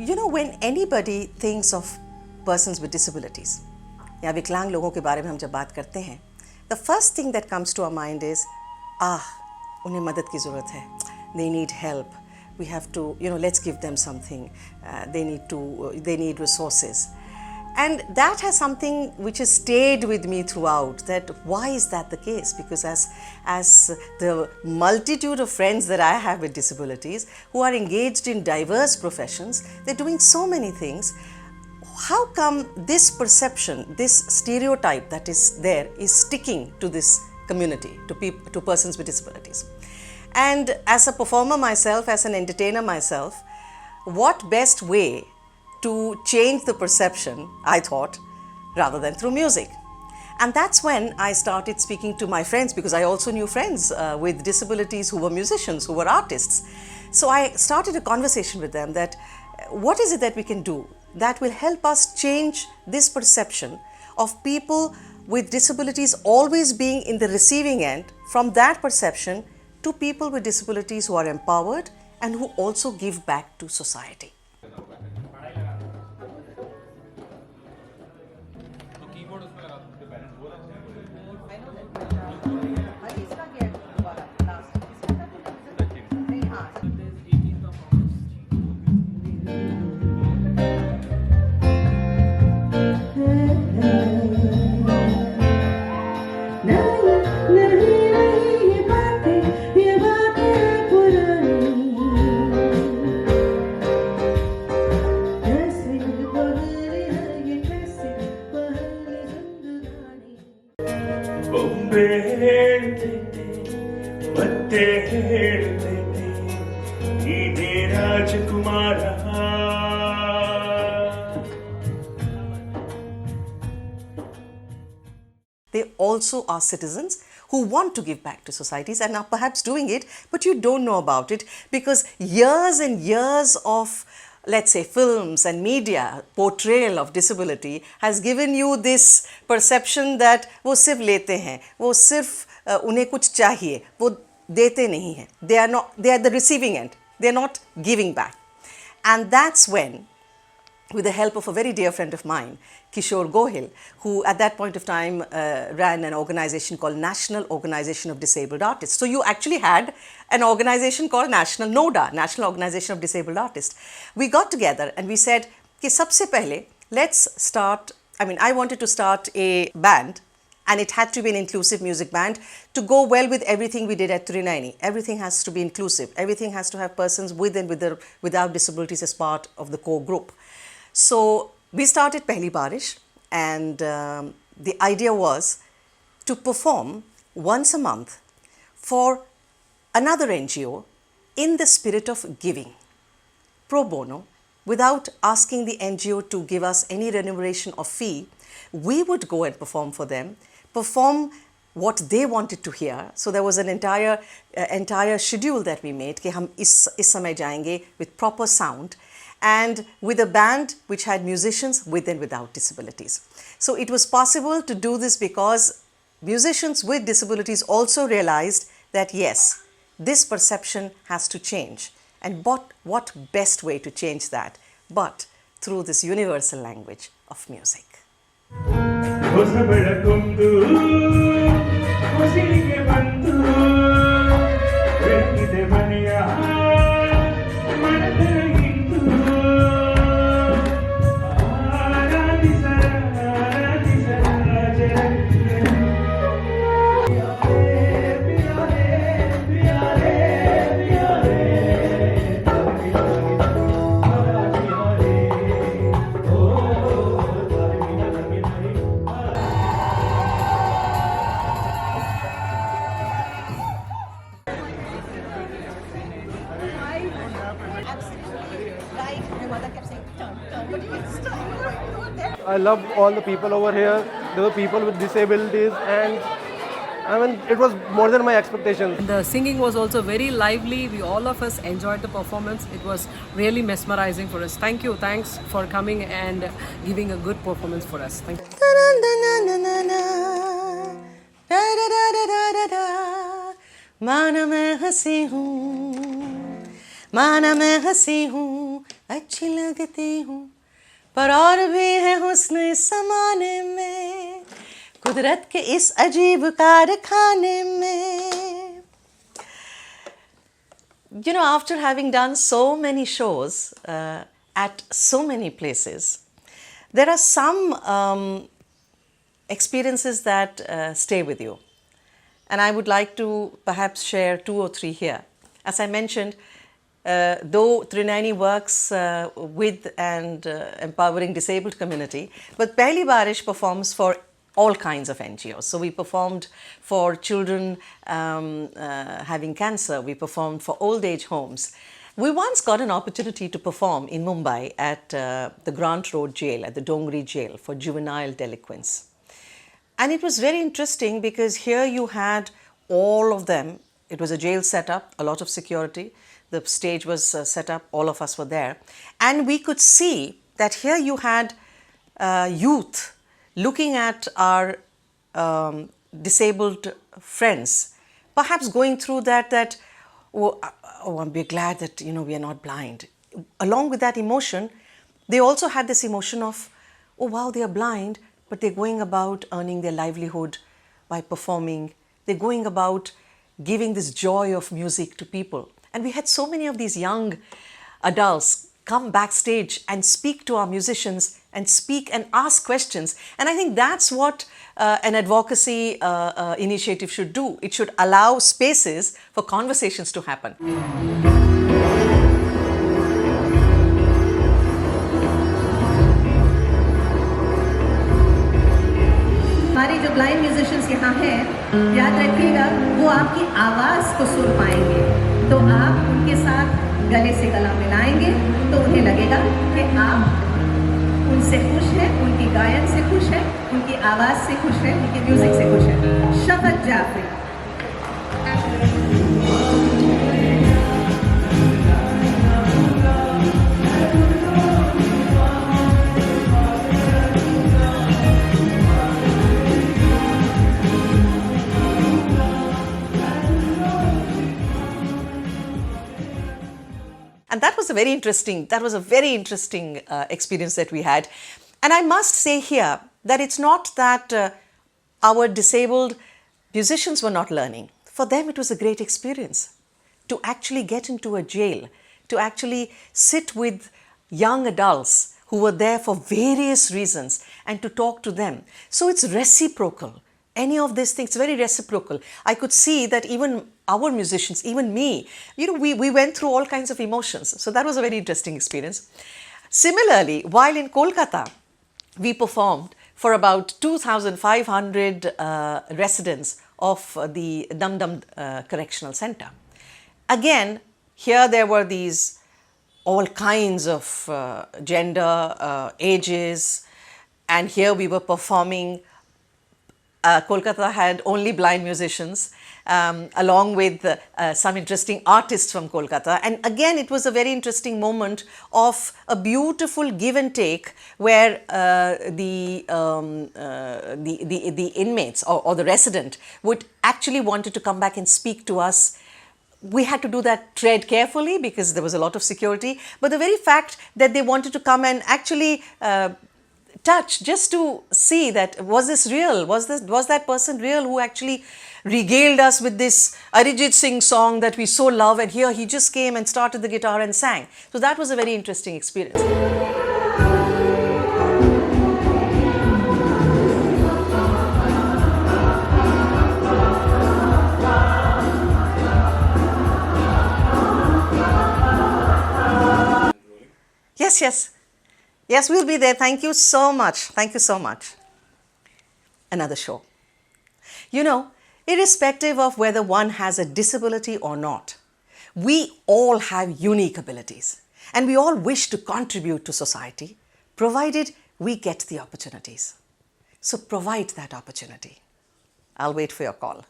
You know, when anybody thinks of persons with disabilities, या विकलांग लोगों के बारे में हम जब बात करते हैं, the first thing that comes to our mind is, उन्हें मदद की ज़रूरत है, they need help, we have to, let's give them something, they need resources. And that has something which has stayed with me throughout, that why is that the case? Because as the multitude of friends that I have with disabilities who are engaged in diverse professions, they're doing so many things. How come this perception, this stereotype that is there is sticking to this community, to persons with disabilities? And as a performer myself, as an entertainer myself, what best way to change the perception, I thought, rather than through music. And that's when I started speaking to my friends, because I also knew friends with disabilities who were musicians, who were artists. So I started a conversation with them that what is it that we can do that will help us change this perception of people with disabilities always being in the receiving end, from that perception to people with disabilities who are empowered and who also give back to society. They also are citizens who want to give back to societies and are perhaps doing it, but you don't know about it because years and years of, let's say, films and media portrayal of disability has given you this perception that वो सिर्फ लेते हैं, वो सिर्फ उन्हें कुछ चाहिए, वो देते नहीं हैं. They are the receiving end. They are not giving back. And that's when, with the help of a very dear friend of mine, Kishore Gohil, who at that point of time ran an organization called National Organization of Disabled Artists. So you actually had an organization called National NODA, National Organization of Disabled Artists. We got together and we said, कि सबसे पहले, let's start, I wanted to start a band, and it had to be an inclusive music band to go well with everything we did at Trinayani. Everything has to be inclusive. Everything has to have persons with and without disabilities as part of the core group. So we started Pehli Baarish, and the idea was to perform once a month for another NGO in the spirit of giving, pro bono, without asking the NGO to give us any remuneration or fee. We would go and perform for them, perform what they wanted to hear. So there was an entire schedule that we made कि हम इस समय जाएंगे with proper sound, and with a band which had musicians with and without disabilities. So it was possible to do this because musicians with disabilities also realized that yes, this perception has to change. And what best way to change that but through this universal language of music. I love all the people over here. There were people with disabilities, and it was more than my expectations. The singing was also very lively. All of us enjoyed the performance. It was really mesmerizing for us. Thank you. Thanks for coming and giving a good performance for us. Thank you. Da da da da da da da. माना मैं हंसी हूँ, माना मैं हंसी हूँ, अच्छी लगती हूँ, पर और भी है हुस्न इस ज़माने में, कुदरत के इस अजीब कारखाने में. You know, after having done so many shows at so many places, there are some experiences that stay with you. And I would like to perhaps share 2 or 3 here. As I mentioned, though Trinayani works with and empowering disabled community, but Pehli Baarish performs for all kinds of NGOs. So we performed for children having cancer, we performed for old age homes. We once got an opportunity to perform in Mumbai at the Grant Road Jail, at the Dongri Jail for juvenile delinquents. And it was very interesting because here you had all of them. It was a jail setup, a lot of security. The stage was set up, all of us were there. And we could see that here you had youth looking at our disabled friends, perhaps going through that we're glad that, you know, we are not blind. Along with that emotion, they also had this emotion of, oh wow, they are blind, but they're going about earning their livelihood by performing. They're going about giving this joy of music to people. And we had so many of these young adults come backstage and speak to our musicians and speak and ask questions. And I think that's what an advocacy initiative should do. It should allow spaces for conversations to happen. हमारे जो blind musicians यहाँ हैं, याद रखिएगा, वो आपकी आवाज़ को सुन पाएंगे. तो आप उनके साथ गले से गला मिलाएंगे तो उन्हें लगेगा कि आप उनसे खुश हैं, उनकी गायन से खुश हैं, उनकी आवाज़ से खुश हैं, उनकी म्यूज़िक से खुश हैं. शफत Jafri. And that was a very interesting experience that we had. And I must say here that it's not that our disabled musicians were not learning. For them, it was a great experience to actually get into a jail, to actually sit with young adults who were there for various reasons and to talk to them. So it's reciprocal. Any of these things, very reciprocal. I could see that even our musicians, even me, you know, we went through all kinds of emotions. So that was a very interesting experience. Similarly, while in Kolkata, we performed for about 2,500 residents of the Dum Dum Correctional Center. Again, here there were these all kinds of gender, ages, and here we were performing. Kolkata had only blind musicians, along with some interesting artists from Kolkata. And again, it was a very interesting moment of a beautiful give and take where the inmates or the resident would actually wanted to come back and speak to us. We had to do that tread carefully because there was a lot of security. But the very fact that they wanted to come and actually touch, just to see that was this real, was that person real who actually regaled us with this Arijit Singh song that we so love, and here he just came and started the guitar and sang. So that was a very interesting experience. Yes, we'll be there. Thank you so much. Thank you so much. Another show. You know, irrespective of whether one has a disability or not, we all have unique abilities and we all wish to contribute to society, provided we get the opportunities. So provide that opportunity. I'll wait for your call.